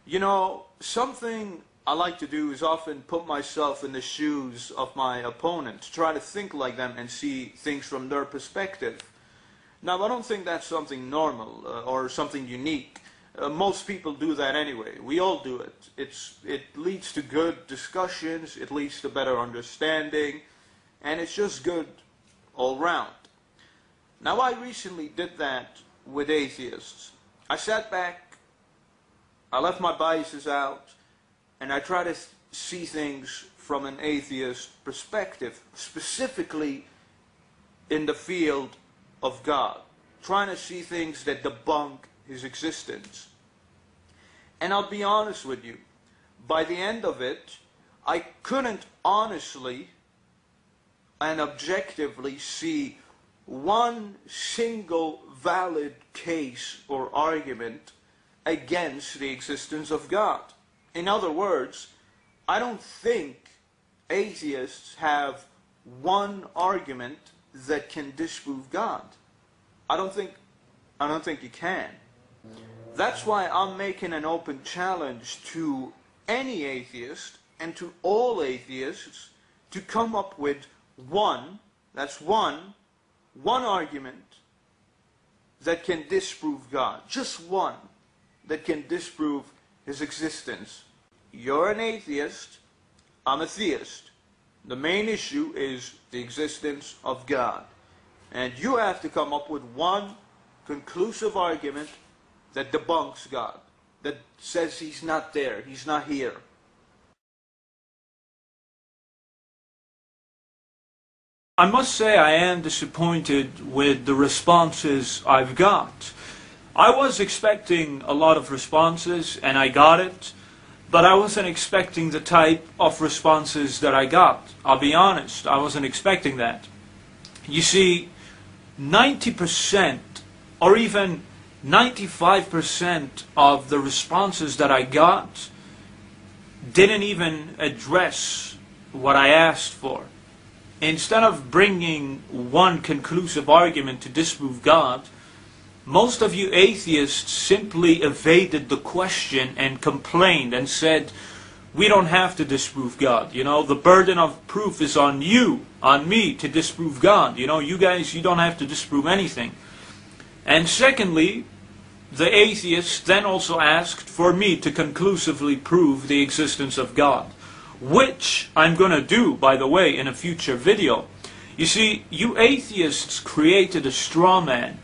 You know, something I like to do is often put myself in the shoes of my opponent, to try to think like them and see things from their perspective. Now, I don't think that's something normal or something unique. Most people do that anyway. We all do it. It leads to good discussions, it leads to better understanding, and it's just good all round. Now, I recently did that with atheists. I sat back, I left my biases out, and I try to see things from an atheist perspective, specifically in the field of God, trying to see things that debunk his existence. And I'll be honest with you, by the end of it, I couldn't honestly and objectively see one single valid case or argument against the existence of God. In other words, I don't think atheists have one argument that can disprove God. I don't think you can. That's why I'm making an open challenge to any atheist and to all atheists to come up with one argument that can disprove God. Just one that can disprove his existence. You're an atheist, I'm a theist. The main issue is the existence of God. And you have to come up with one conclusive argument that debunks God, that says he's not there, he's not here. I must say I am disappointed with the responses I've got. I was expecting a lot of responses, and I got it, but I wasn't expecting the type of responses that I got. I'll be honest, I wasn't expecting that. You see, 90% or even 95% of the responses that I got didn't even address what I asked for. Instead of bringing one conclusive argument to disprove God, most of you atheists simply evaded the question and complained and said, we don't have to disprove God. You know, the burden of proof is on you, on me, to disprove God. You know, you guys, you don't have to disprove anything. And secondly, the atheists then also asked for me to conclusively prove the existence of God, which I'm going to do, by the way, in a future video. You see, you atheists created a straw man.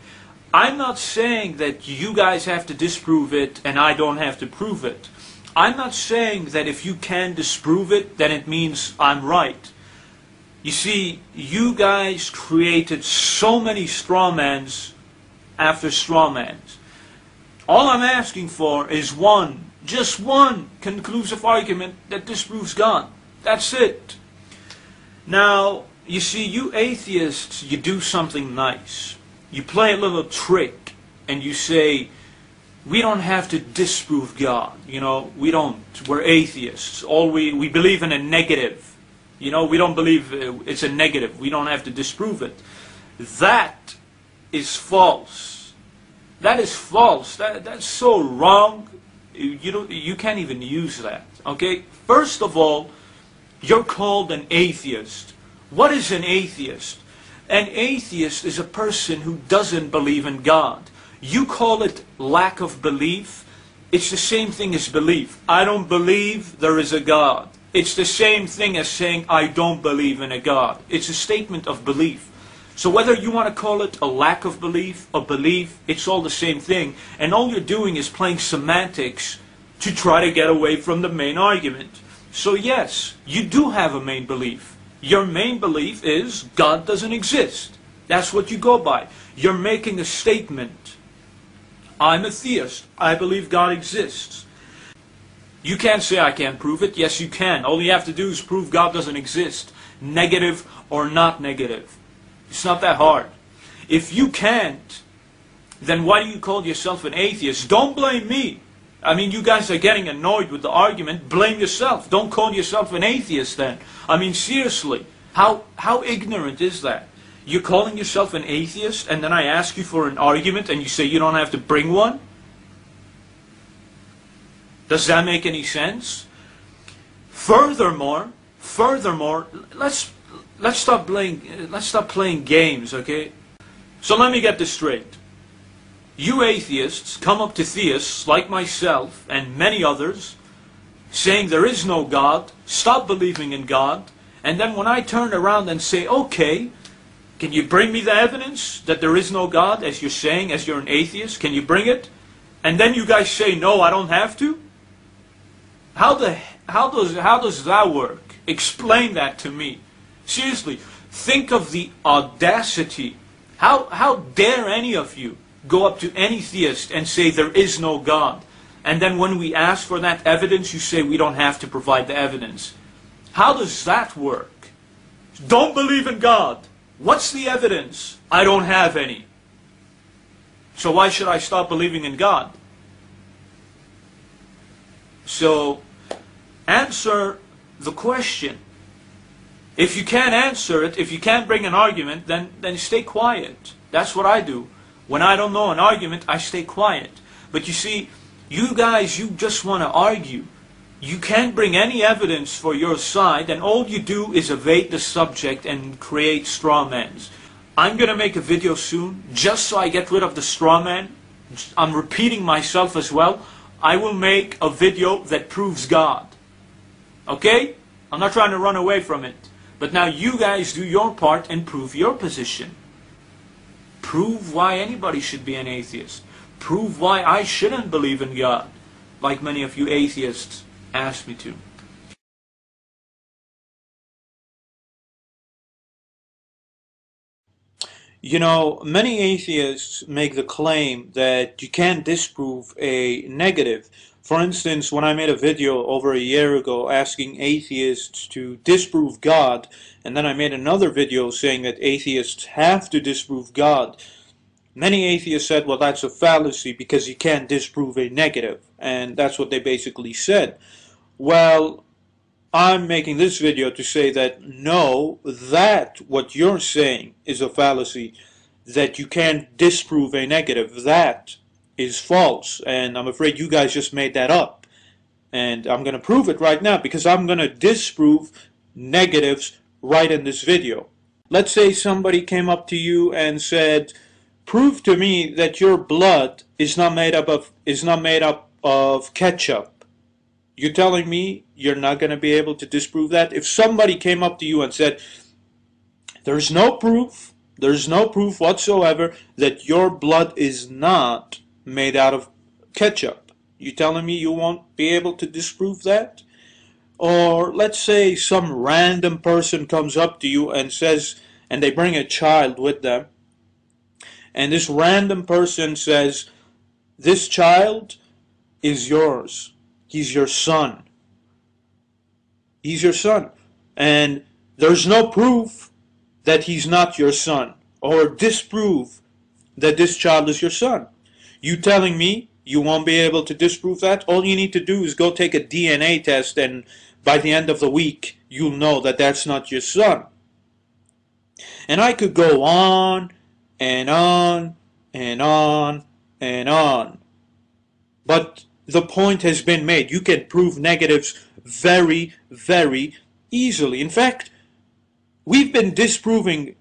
I'm not saying that you guys have to disprove it and I don't have to prove it. I'm not saying that if you can disprove it, then it means I'm right. You see, you guys created so many straw mans after straw mans. All I'm asking for is one, just one conclusive argument that disproves God. That's it. Now, you see, you atheists, you do something nice. You play a little trick and you say, we don't have to disprove God. You know, we don't. We're atheists. We believe in a negative. You know, we don't believe it's a negative. We don't have to disprove it. That is false. That is false. That's so wrong. You can't even use that. Okay? First of all, you're called an atheist. What is an atheist? An atheist is a person who doesn't believe in God. You call it lack of belief. It's the same thing as belief. I don't believe there is a God. It's the same thing as saying I don't believe in a God. It's a statement of belief. So whether you want to call it a lack of belief, a belief, it's all the same thing. And all you're doing is playing semantics to try to get away from the main argument. So yes, you do have a main belief. Your main belief is God doesn't exist. That's what you go by. You're making a statement. I'm a theist. I believe God exists. You can't say I can't prove it. Yes, you can. All you have to do is prove God doesn't exist. Negative or not negative. It's not that hard. If you can't, then why do you call yourself an atheist? Don't blame me. I mean, you guys are getting annoyed with the argument. Blame yourself. Don't call yourself an atheist then. I mean, seriously. How ignorant is that? You're calling yourself an atheist and then I ask you for an argument and you say you don't have to bring one? Does that make any sense? Furthermore, let's stop playing games, okay? So let me get this straight. You atheists come up to theists like myself and many others saying there is no God, stop believing in God, and then when I turn around and say, okay, can you bring me the evidence that there is no God, as you're saying, as you're an atheist? Can you bring it? And then you guys say, no, I don't have to? How does that work? Explain that to me. Seriously, think of the audacity. How dare any of you go up to any theist and say there is no God? And then when we ask for that evidence, you say we don't have to provide the evidence. How does that work? Don't believe in God. What's the evidence? I don't have any. So why should I stop believing in God? So, answer the question. If you can't answer it, if you can't bring an argument, then stay quiet. That's what I do. When I don't know an argument, I stay quiet. But you see, you guys, you just want to argue. You can't bring any evidence for your side, and all you do is evade the subject and create straw mans. I'm going to make a video soon, just so I get rid of the straw man. I'm repeating myself as well. I will make a video that proves God. Okay? I'm not trying to run away from it. But now you guys do your part and prove your position. Prove why anybody should be an atheist. Prove why I shouldn't believe in God, like many of you atheists ask me to. You know, many atheists make the claim that you can't disprove a negative. For instance, when I made a video over a year ago asking atheists to disprove God, and then I made another video saying that atheists have to disprove God, many atheists said, well, that's a fallacy because you can't disprove a negative. And that's what they basically said. Well, I'm making this video to say that no, that what you're saying is a fallacy, that you can't disprove a negative. That is false, and I'm afraid you guys just made that up. And I'm going to prove it right now, because I'm going to disprove negatives right in this video. Let's say somebody came up to you and said, prove to me that your blood is not made up of ketchup. You're telling me you're not going to be able to disprove that? If somebody came up to you and said, there's no proof whatsoever that your blood is not made out of ketchup, you telling me you won't be able to disprove that? Or let's say some random person comes up to you and says, and they bring a child with them, and this random person says, this child is yours. He's your son. He's your son. And there's no proof that he's not your son, or disprove that this child is your son. You telling me you won't be able to disprove that? All you need to do is go take a DNA test, and by the end of the week, you'll know that that's not your son. And I could go on and on and on and on. But the point has been made. You can prove negatives very, very easily. In fact, we've been disproving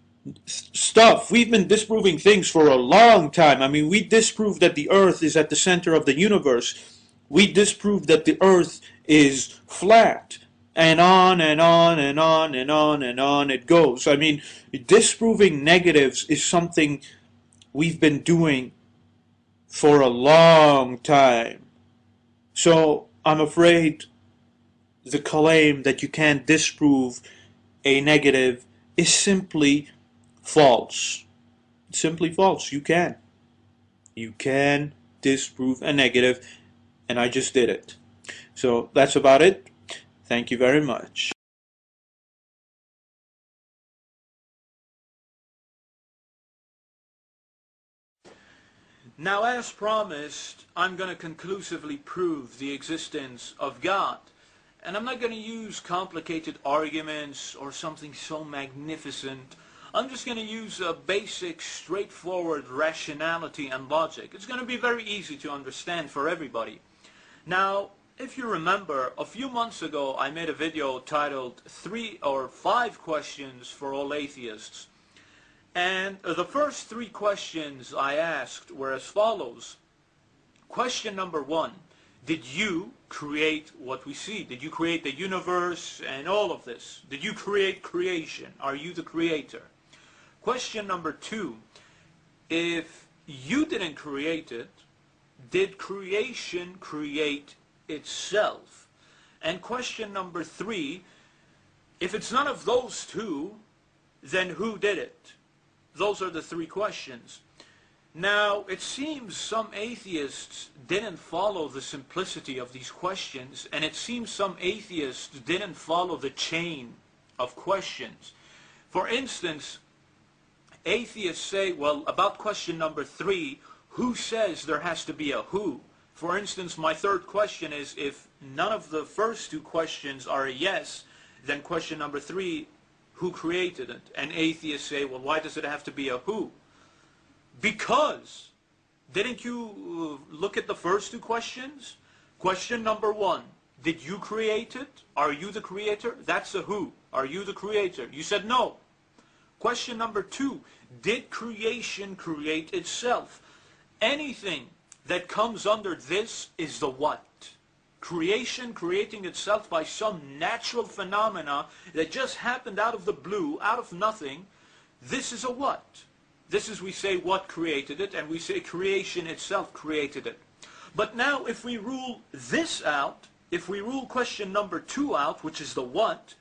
stuff. We've been disproving things for a long time. I mean, we disproved that the earth is at the center of the universe. We disproved that the earth is flat. And on and on and on and on and on it goes. I mean, disproving negatives is something we've been doing for a long time. So I'm afraid the claim that you can't disprove a negative is simply false. It's simply false. You can. You can disprove a negative, and I just did it. So that's about it. Thank you very much. Now, as promised, I'm going to conclusively prove the existence of God. And I'm not going to use complicated arguments or something so magnificent. I'm just going to use a basic, straightforward rationality and logic. It's going to be very easy to understand for everybody. Now, If you remember, a few months ago I made a video titled 3 or 5 Questions for All Atheists. And the first 3 questions I asked were as follows. Question number 1, did you create what we see? Did you create the universe and all of this? Did you create creation? Are you the creator? Question number 2, if you didn't create it, did creation create itself? And question number 3, if it's none of those two, then who did it? Those are the 3 questions. Now, it seems some atheists didn't follow the simplicity of these questions, and it seems some atheists didn't follow the chain of questions. For instance, atheists say, well, about question number 3, who says there has to be a who? For instance, my third question is, if none of the first 2 questions are a yes, then question number 3, who created it? And atheists say, well, why does it have to be a who? Because, didn't you look at the first 2 questions? Question number 1, did you create it? Are you the creator? That's a who. Are you the creator? You said no. Question number 2, did creation create itself? Anything that comes under this is the what? Creation creating itself by some natural phenomena that just happened out of the blue, out of nothing. This is a what? This is, we say, what created it, and we say creation itself created it. But now if we rule this out, if we rule question number 2 out, which is the what,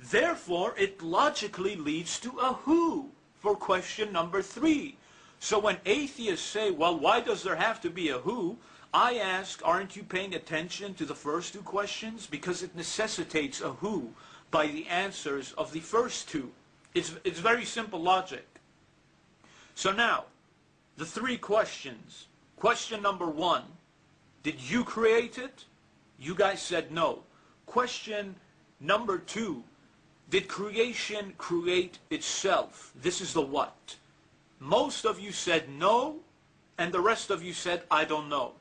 therefore it logically leads to a who for question number 3. So when atheists say, well, why does there have to be a who? I ask, aren't you paying attention to the first 2 questions? Because it necessitates a who by the answers of the first 2. It's very simple logic. So now, the 3 questions. Question number 1, did you create it? You guys said no. Question number 2, did creation create itself? This is the what. Most of you said no, and the rest of you said, I don't know.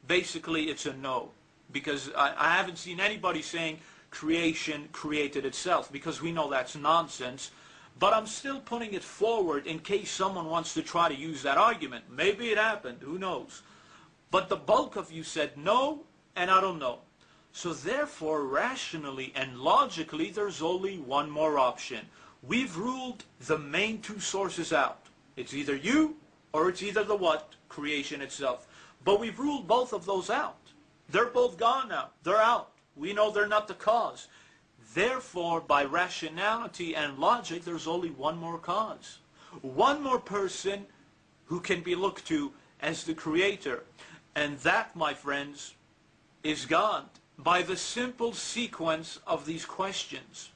Basically, it's a no. Because I haven't seen anybody saying creation created itself, because we know that's nonsense. But I'm still putting it forward in case someone wants to try to use that argument. Maybe it happened, who knows. But the bulk of you said no, and I don't know. So therefore, rationally and logically, there's only one more option. We've ruled the main 2 sources out. It's either you, or it's either the what? Creation itself. But we've ruled both of those out. They're both gone now. They're out. We know they're not the cause. Therefore, by rationality and logic, there's only one more cause. One more person who can be looked to as the creator. And that, my friends, is God. By the simple sequence of these questions.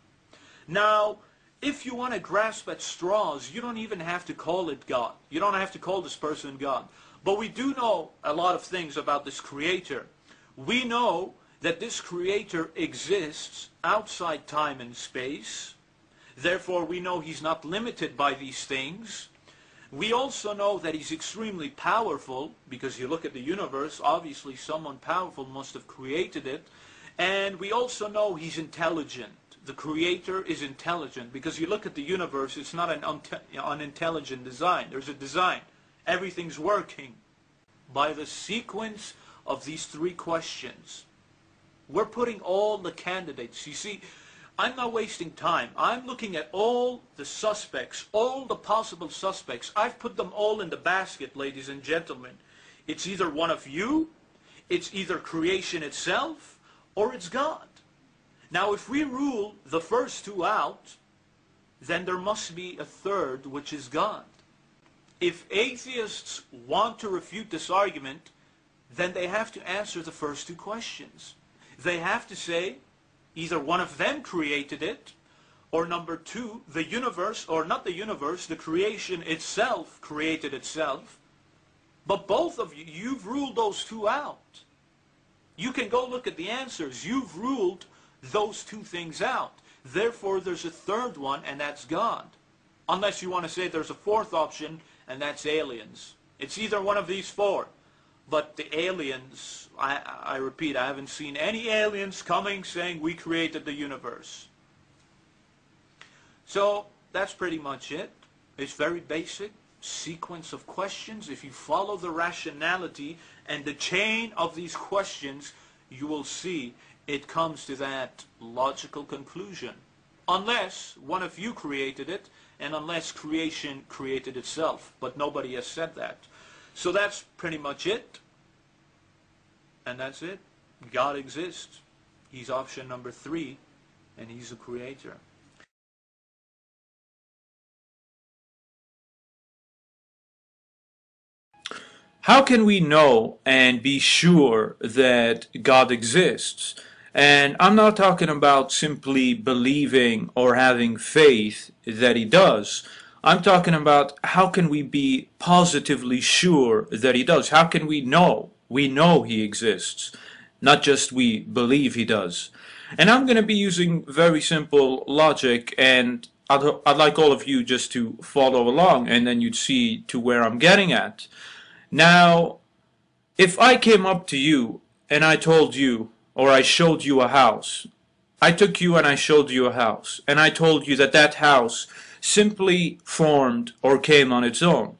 Now, if you want to grasp at straws, you don't even have to call it God. You don't have to call this person God. But we do know a lot of things about this creator. We know that this creator exists outside time and space. Therefore, we know he's not limited by these things. We also know that he's extremely powerful, because you look at the universe, obviously someone powerful must have created it. And we also know he's intelligent. The creator is intelligent, because you look at the universe, it's not an unintelligent design. There's a design. Everything's working. By the sequence of these 3 questions, we're putting all the candidates. You see, I'm not wasting time. I'm looking at all the suspects, all the possible suspects. I've put them all in the basket, ladies and gentlemen. It's either one of you, it's either creation itself, or it's God. Now, if we rule the first 2 out, then there must be a third, which is God. If atheists want to refute this argument, then they have to answer the first 2 questions. They have to say, either one of them created it, or number 2, the universe, or not the universe, the creation itself created itself. But both of you, you've ruled those 2 out. You can go look at the answers. You've ruled those 2 things out. Therefore, there's a third one, and that's God. Unless you want to say there's a fourth option, and that's aliens. It's either one of these 4. But the aliens, I repeat, I haven't seen any aliens coming saying we created the universe. So that's pretty much it. It's very basic sequence of questions. If you follow the rationality and the chain of these questions, you will see it comes to that logical conclusion. Unless one of you created it, and unless creation created itself. But nobody has said that. So that's pretty much it. And that's it. God exists. He's option number 3, and He's the creator. How can we know and be sure that God exists? And I'm not talking about simply believing or having faith that He does. I'm talking about how can we be positively sure that He does? How can we know? We know He exists, not just we believe He does. And I'm going to be using very simple logic, and I'd like all of you just to follow along, and then you'd see to where I'm getting at. Now, if I came up to you and I told you, or I showed you a house, I took you and I showed you a house, and I told you that that house simply formed or came on its own,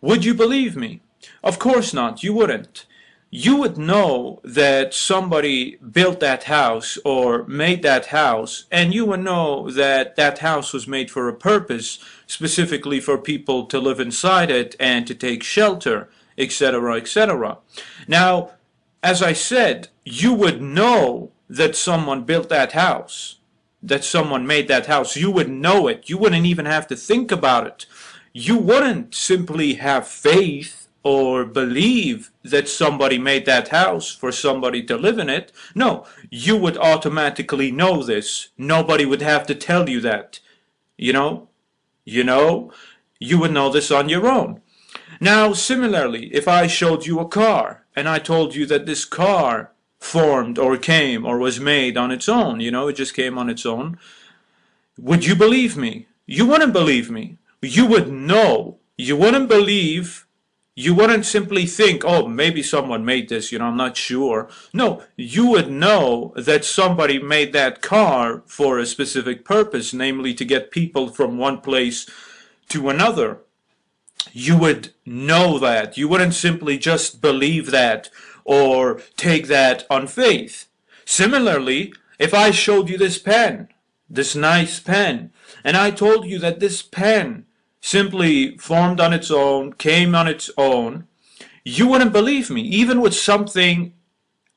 would you believe me? Of course not, you wouldn't. You would know that somebody built that house or made that house, and you would know that that house was made for a purpose, specifically for people to live inside it and to take shelter, etc., etc. Now, as I said, you would know that someone built that house, that someone made that house. You would know it. You wouldn't even have to think about it. You wouldn't simply have faith or believe that somebody made that house for somebody to live in it. No, you would automatically know this. Nobody would have to tell you that. You would know this on your own. Now, similarly, if I showed you a car and I told you that this car formed or came or was made on its own, it just came on its own, would you believe me? You wouldn't believe me. You would know. You wouldn't believe. You wouldn't simply think, oh, maybe someone made this, I'm not sure. No, you would know that somebody made that car for a specific purpose, namely to get people from one place to another. You would know that. You wouldn't simply just believe that or take that on faith. Similarly, if I showed you this pen, this nice pen, and I told you that this pen simply formed on its own, came on its own, you wouldn't believe me. Even with something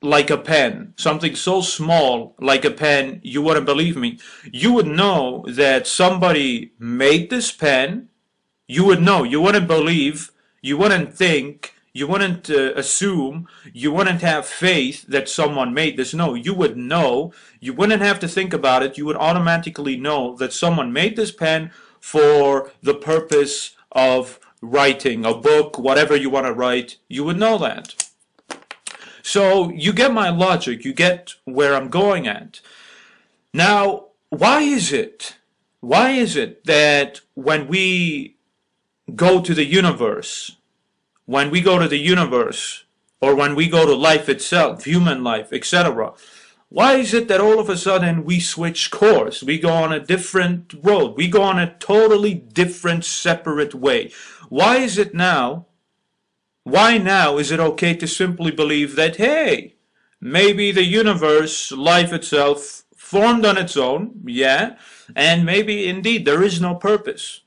like a pen, something so small like a pen, you wouldn't believe me. You would know that somebody made this pen. You would know. You wouldn't believe. You wouldn't think. You wouldn't assume. You wouldn't have faith that someone made this. No, you would know. You wouldn't have to think about it. You would automatically know that someone made this pen for the purpose of writing a book, whatever you want to write. You would know that. So you get my logic. You get where I'm going at. Now, why is it that when we go to the universe, or when we go to life itself, human life, etc., why is it that all of a sudden we switch course? We go on a different road. We go on a totally different, separate way. Why is it now? Why now is it okay to simply believe that, hey, maybe the universe, life itself, formed on its own, yeah, and maybe indeed there is no purpose.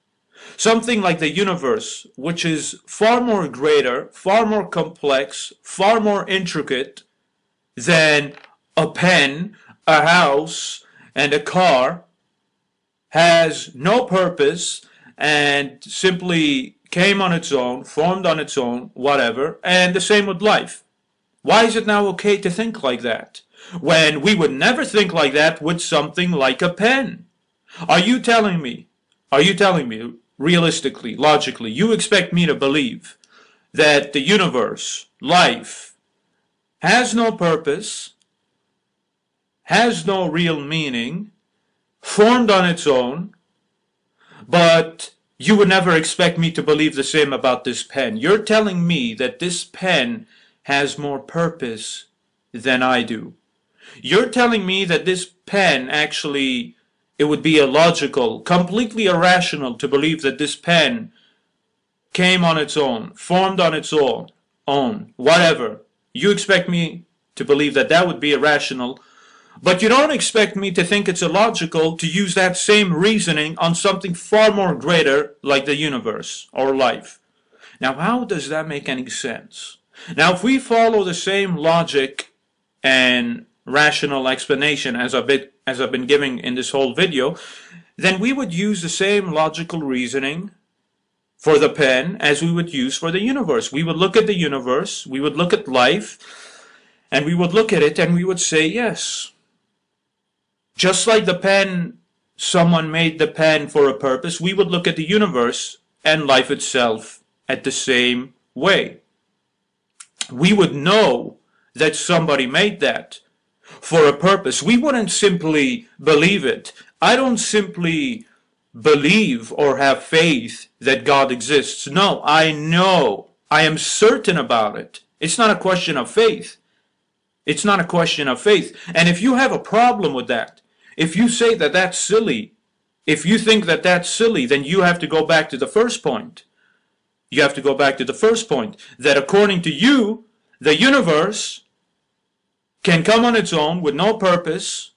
Something like the universe, which is far more greater, far more complex, far more intricate than a pen, a house, and a car, has no purpose and simply came on its own, formed on its own, whatever, and the same with life. Why is it now okay to think like that, when we would never think like that with something like a pen? Are you telling me, realistically, logically, you expect me to believe that the universe, life, has no purpose, has no real meaning, formed on its own, but you would never expect me to believe the same about this pen? You're telling me that this pen has more purpose than I do. You're telling me that this pen actually, it would be illogical, completely irrational to believe that this pen came on its own, formed on its own, whatever. You expect me to believe that that would be irrational, but you don't expect me to think it's illogical to use that same reasoning on something far more greater like the universe or life. Now, how does that make any sense? Now, if we follow the same logic and rational explanation as I've been giving in this whole video, then we would use the same logical reasoning for the pen as we would use for the universe. We would look at the universe, we would look at life, and we would look at it and we would say, yes, just like the pen, someone made the pen for a purpose, we would look at the universe and life itself at the same way. We would know that somebody made that for a purpose. We wouldn't simply believe it. I don't simply believe or have faith that God exists. No, I know. I am certain about it. It's not a question of faith. It's not a question of faith. And if you have a problem with that, if you say that that's silly, if you think that that's silly, then you have to go back to the first point. You have to go back to the first point, that according to you, the universe can come on its own with no purpose,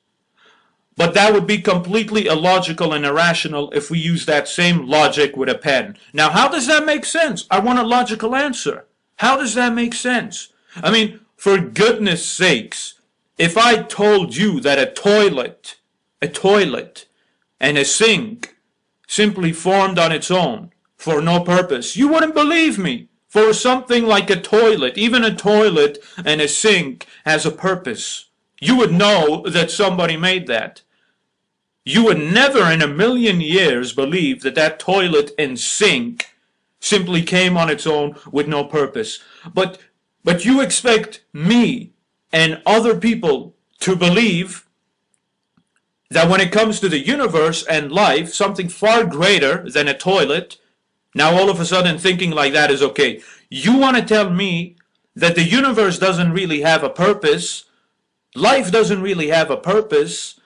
but that would be completely illogical and irrational if we use that same logic with a pen. Now, how does that make sense? I want a logical answer. How does that make sense? I mean, for goodness sakes, if I told you that a toilet and a sink simply formed on its own for no purpose, you wouldn't believe me. For something like a toilet, even a toilet and a sink has a purpose. You would know that somebody made that. You would never in a million years believe that that toilet and sink simply came on its own with no purpose. But you expect me and other people to believe that when it comes to the universe and life, something far greater than a toilet, now all of a sudden thinking like that is okay. You want to tell me that the universe doesn't really have a purpose, life doesn't really have a purpose,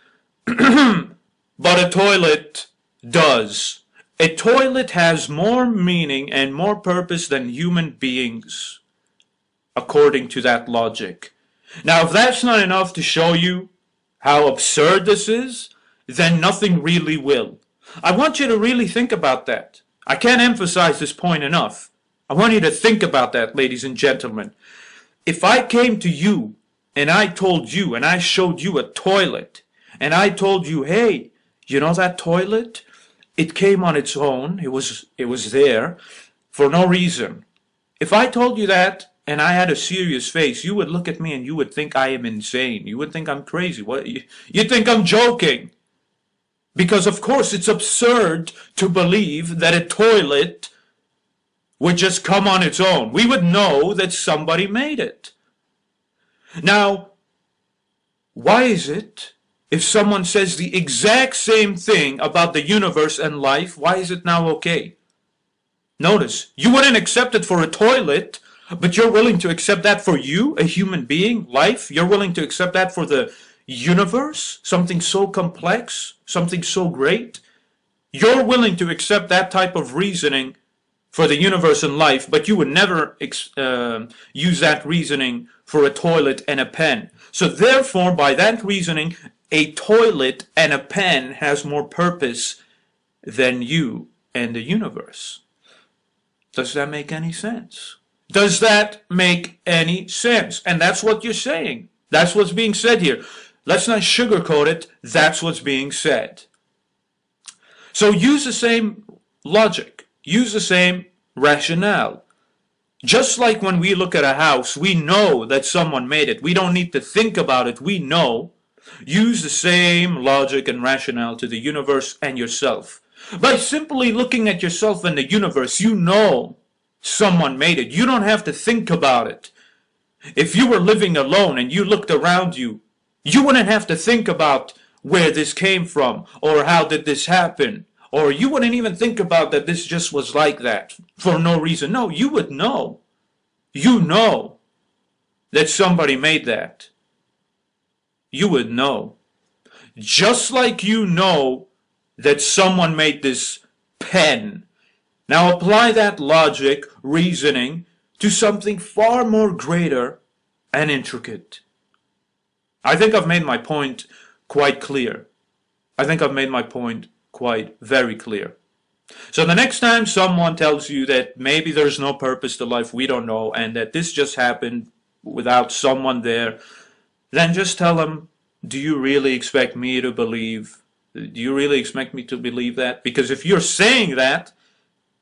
but a toilet does. A toilet has more meaning and more purpose than human beings, according to that logic. Now, if that's not enough to show you how absurd this is, then nothing really will. I want you to really think about that. I can't emphasize this point enough. I want you to think about that, ladies and gentlemen. If I came to you and I told you and I showed you a toilet and I told you, hey, you know that toilet? It came on its own. It was there for no reason. If I told you that and I had a serious face, you would look at me and you would think I am insane. You would think I'm crazy. What? You think I'm joking. Because of course it's absurd to believe that a toilet would just come on its own. We would know that somebody made it. Now, why is it if someone says the exact same thing about the universe and life, why is it now okay? Notice, you wouldn't accept it for a toilet, but you're willing to accept that for you, a human being, life. You're willing to accept that for the universe, something so complex, something so great. You're willing to accept that type of reasoning for the universe and life, but you would never use that reasoning for a toilet and a pen. So therefore, by that reasoning, a toilet and a pen has more purpose than you and the universe. Does that make any sense? Does that make any sense? And that's what you're saying. That's what's being said here. Let's not sugarcoat it. That's what's being said. So use the same logic. Use the same rationale. Just like when we look at a house, we know that someone made it. We don't need to think about it. We know. Use the same logic and rationale to the universe and yourself. By simply looking at yourself and the universe, you know someone made it. You don't have to think about it. If you were living alone and you looked around you, you wouldn't have to think about where this came from or how did this happen. Or you wouldn't even think about that this just was like that for no reason. No, you would know. You know. that somebody made that? You would know. Just like you know that someone made this pen. Now apply that logic, reasoning, to something far more greater and intricate. I think I've made my point quite clear. I think I've made my point quite very clear. So the next time someone tells you that maybe there's no purpose to life, we don't know, and that this just happened without someone there, then just tell them, do you really expect me to believe? Do you really expect me to believe that? Because if you're saying that,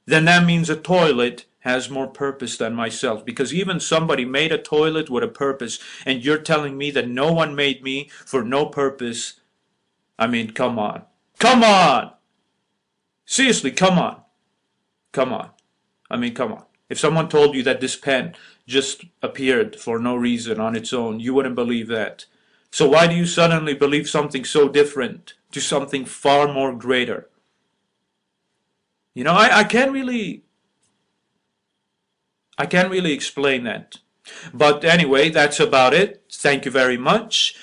then that means a toilet has more purpose than myself. Because even somebody made a toilet with a purpose, and you're telling me that no one made me for no purpose. I mean, come on. Come on! Seriously, come on. Come on. I mean, come on. If someone told you that this pen just appeared for no reason on its own, you wouldn't believe that. So why do you suddenly believe something so different to something far more greater? You know, I can't really explain that. But anyway, that's about it. Thank you very much.